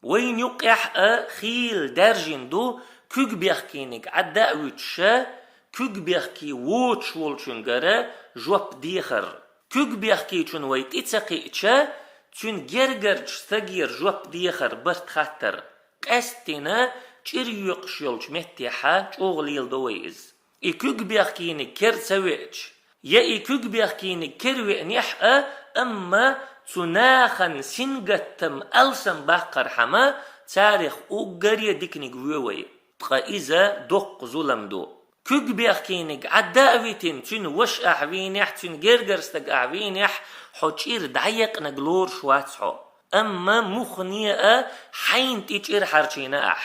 وين يقح خيل درجين دو كوك بيخكينك عدا ويتشا كوك بيخكي ووتش والشنجرة جوب ديخر كوك بيخكي چون ويت اتساقي اتشا چون گرگر ستغير جوب ديخر برت خطر قستنا چير يقشيلش متيحا چوغليل دويز اي كوك بيخكينك كر سويتش يا اي كوك بيخكينك كر نيح اما تناخن سنغتم ألسن بحقر حما تاريخ أوغريا ديكنيك ويوي تقا دوق ظلم دو كوك بيخكينك عداويتين تن وش أعوينيح تن جرجرستك أعوينيح حوشير دعيق نقلور شواتسحو أما مخنية حين تيشير حرشينا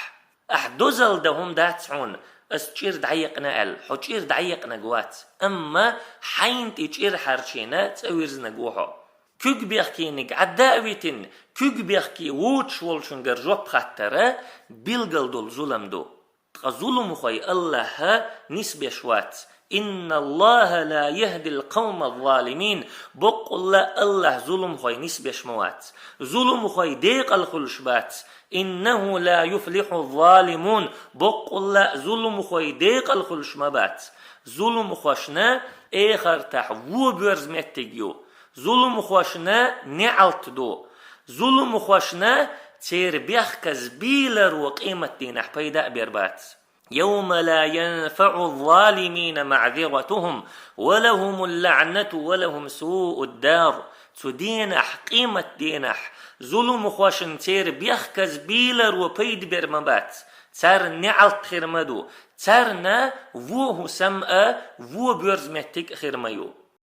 دوزل دهم داتسعون استشير دعيق نقل حوشير دعيق نقوات أما حين تيشير حرشينا تسويرز نقوحو كوك بيحكينك عداويتين كوك بيحكي ووتش والشنجر جوب خطره بيلغل دول ظلم دو ظلم خوي الله نسبة شوات إن الله لا يهدي القوم الظالمين بقول الله ظلم خوي نسبة شموات ظلم خوي ديق الخلشبات إنه لا يفلح الظالمون بقول ظلم خوي ديق الخلشمبات ظلم خوشنا إخر تحوو بيرز متجيو ظلم خوشنا نعلت دو ظلم خوشنا تير بيخكز بيلر وقيمة دينح بيدا بيربات يوم لا ينفع الظالمين معذرتهم ولهم اللعنة ولهم سوء الدار تدينح قيمة دينح ظلم خوشن تير بيخكز بيلر وبيد بيرمبات تار نعلت خيرمدو تارنا وو سمأ وو بيرزمتك خيرميو